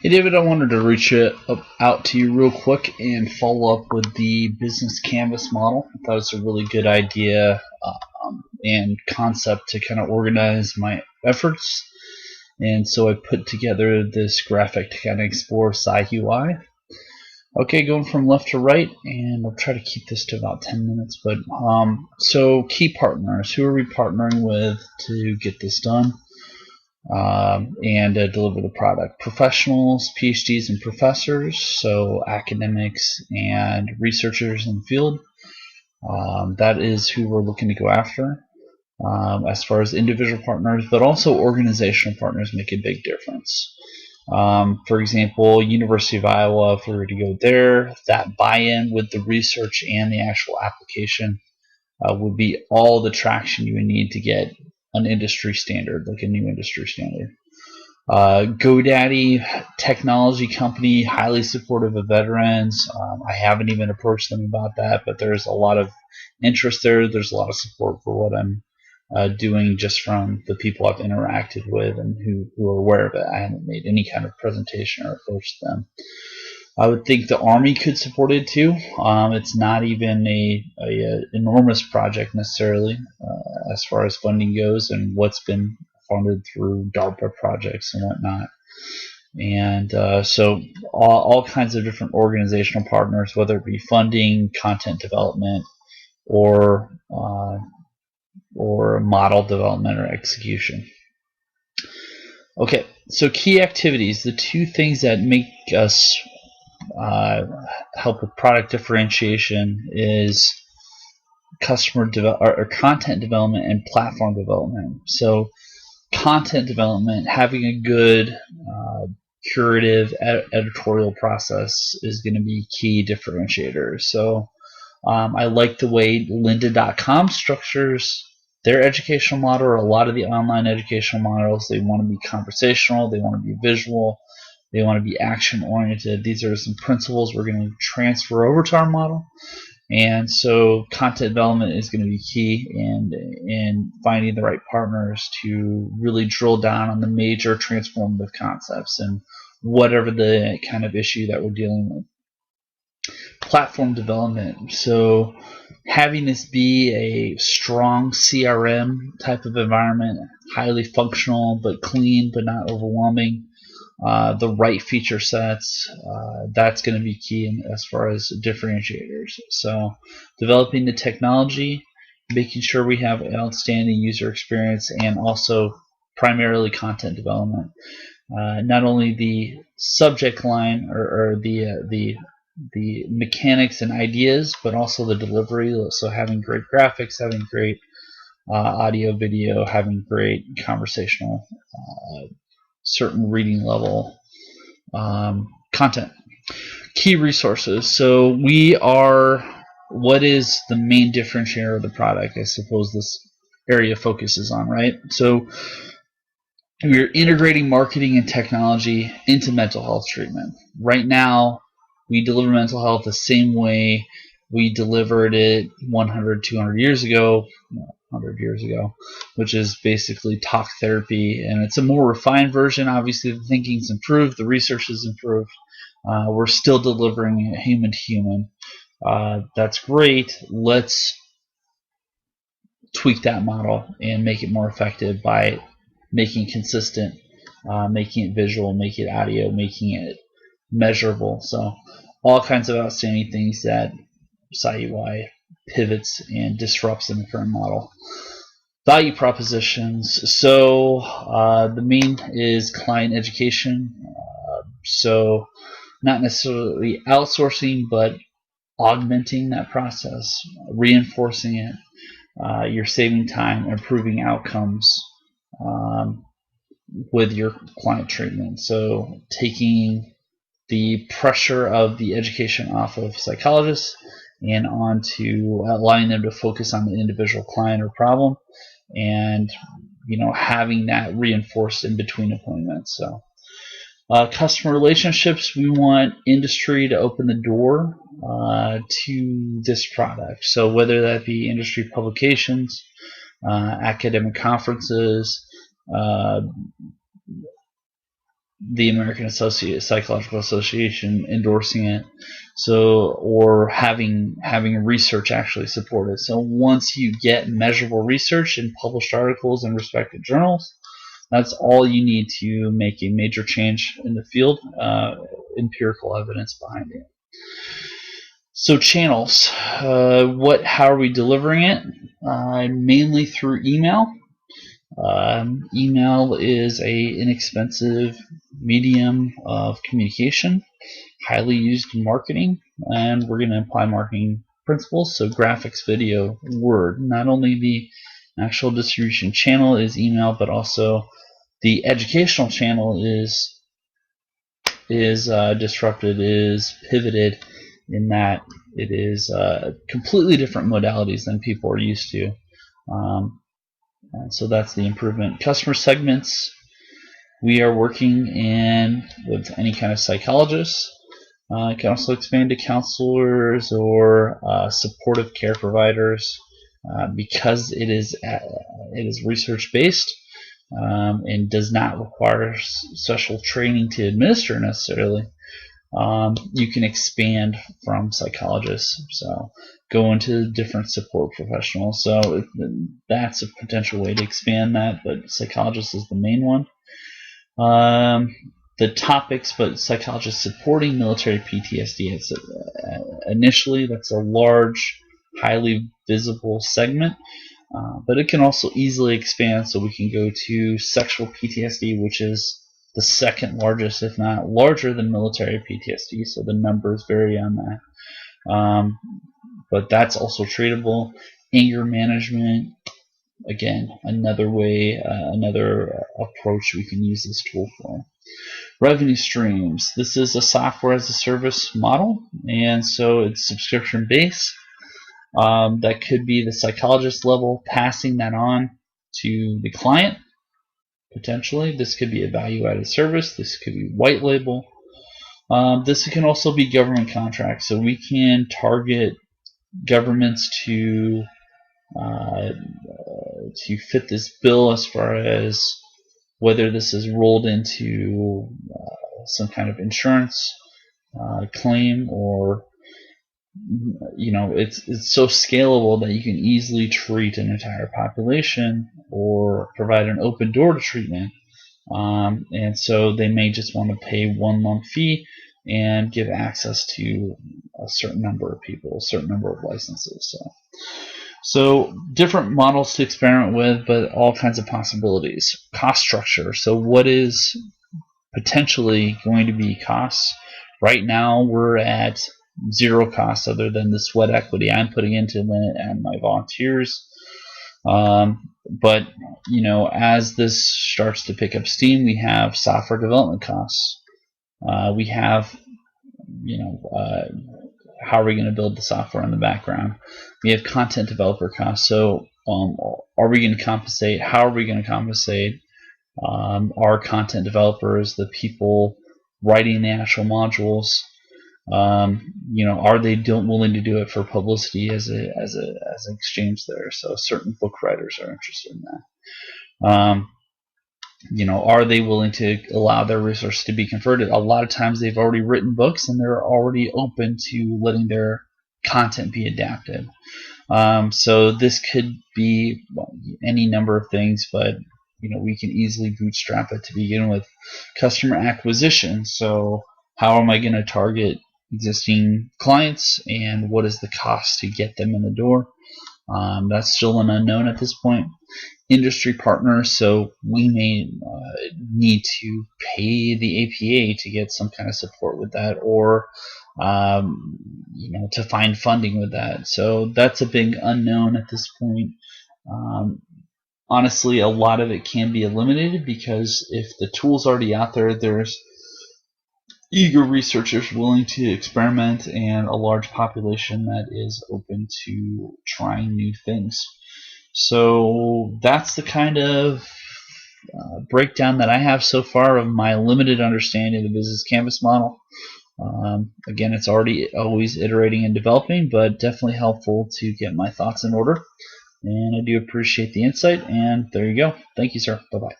Hey David, I wanted to reach out to you real quick and follow up with the business canvas model. I thought it was a really good idea and concept to kind of organize my efforts. And so I put together this graphic to kind of explore SciUI. Okay, going from left to right, and I'll try to keep this to about 10 minutes. But so key partners, who are we partnering with to get this done? And deliver the product. Professionals, PhDs, and professors, so academics and researchers in the field. That is who we're looking to go after. As far as individual partners, but also organizational partners make a big difference. For example, University of Iowa, if we were to go there, that buy-in with the research and the actual application would be all the traction you would need to get an industry standard, like a new industry standard. GoDaddy, technology company, highly supportive of veterans. I haven't even approached them about that, but there's a lot of interest there. There's a lot of support for what I'm doing just from the people I've interacted with and who are aware of it. I haven't made any kind of presentation or approached them. I would think the Army could support it too. It's not even a enormous project necessarily as far as funding goes and what's been funded through DARPA projects and whatnot. And so all kinds of different organizational partners, whether it be funding, content development, or model development or execution. Okay, so key activities, the two things that make us help with product differentiation is content development and platform development. So content development, having a good curative editorial process is going to be key differentiator. So I like the way lynda.com structures their educational model, or a lot of the online educational models. They want to be conversational, they want to be visual, they want to be action oriented. These are some principles we're going to transfer over to our model. And so content development is going to be key in finding the right partners to really drill down on the major transformative concepts and whatever the kind of issue that we're dealing with. Platform development. So having this be a strong CRM type of environment, highly functional but clean but not overwhelming. The right feature sets, that's going to be key as far as differentiators. So developing the technology, making sure we have an outstanding user experience, and also primarily content development. Not only the subject line or the mechanics and ideas, but also the delivery. So having great graphics, having great audio, video, having great conversational certain reading level content. Key resources. So what is the main differentiator of the product? I suppose this area focuses on, right? So we're integrating marketing and technology into mental health treatment. Right now, we deliver mental health the same way we delivered it 100, 200 years ago, 100 years ago, which is basically talk therapy, and it's a more refined version. Obviously, the thinking's improved, the research has improved. We're still delivering human to human. That's great. Let's tweak that model and make it more effective by making it consistent, making it visual, making it audio, making it measurable. So all kinds of outstanding things that SciUI pivots and disrupts in the current model. Value propositions. So the main is client education. So not necessarily outsourcing, but augmenting that process, reinforcing it. You're saving time, improving outcomes with your client treatment. So taking the pressure of the education off of psychologists and onto allowing them to focus on the individual client or problem, and having that reinforced in between appointments. So customer relationships, we want industry to open the door to this product. So whether that be industry publications, academic conferences, the American Psychological Association endorsing it, so, or having research actually support it. So once you get measurable research and published articles in respected journals, that's all you need to make a major change in the field. Empirical evidence behind it. So channels, how are we delivering it? Mainly through email. Email is a inexpensive medium of communication, highly used in marketing, and we're going to apply marketing principles. So graphics, video, word. Not only the actual distribution channel is email, but also the educational channel is disrupted, is pivoted, in that it is completely different modalities than people are used to. And so that's the improvement. Customer segments. We are working with any kind of psychologists. It can also expand to counselors or supportive care providers, because it is research based, and does not require special training to administer necessarily. You can expand from psychologists, so go into different support professionals. So that's a potential way to expand that, but psychologist is the main one. The topics, but psychologists supporting military PTSD. It's initially, that's a large, highly visible segment, but it can also easily expand. So we can go to sexual PTSD, which is the second largest, if not larger than military PTSD. So the numbers vary on that, but that's also treatable. Anger management, again, another way, another approach we can use this tool for. Revenue streams. This is a software as a service model, and so it's subscription based. That could be the psychologist level passing that on to the client, potentially. This could be a value-added service. This could be white label. This can also be government contracts, so we can target governments to fit this bill, as far as whether this is rolled into some kind of insurance claim, or it's so scalable that you can easily treat an entire population or provide an open door to treatment. And so they may just want to pay one lump fee and give access to a certain number of people, a certain number of licenses. So different models to experiment with, but all kinds of possibilities. Cost structure. So what is potentially going to be costs? Right now we're at zero costs, other than the sweat equity I'm putting into it and my volunteers. But as this starts to pick up steam, we have software development costs. We have how are we going to build the software in the background? We have content developer costs. So are we going to compensate? How are we going to compensate our content developers, the people writing the actual modules? Are they willing to do it for publicity as an exchange there? So certain book writers are interested in that. Are they willing to allow their resources to be converted? A lot of times they've already written books and they're already open to letting their content be adapted. So this could be any number of things, but we can easily bootstrap it to begin with. Customer acquisition. So how am I going to target existing clients, and what is the cost to get them in the door? That's still an unknown at this point. Industry partners, so we may need to pay the APA to get some kind of support with that, or to find funding with that. So that's a big unknown at this point. Honestly, a lot of it can be eliminated, because if the tool's already out there, there's eager researchers willing to experiment, and a large population that is open to trying new things. So that's the kind of breakdown that I have so far of my limited understanding of the business canvas model. Again, it's always iterating and developing, but definitely helpful to get my thoughts in order. And I do appreciate the insight, and there you go. Thank you, sir. Bye-bye.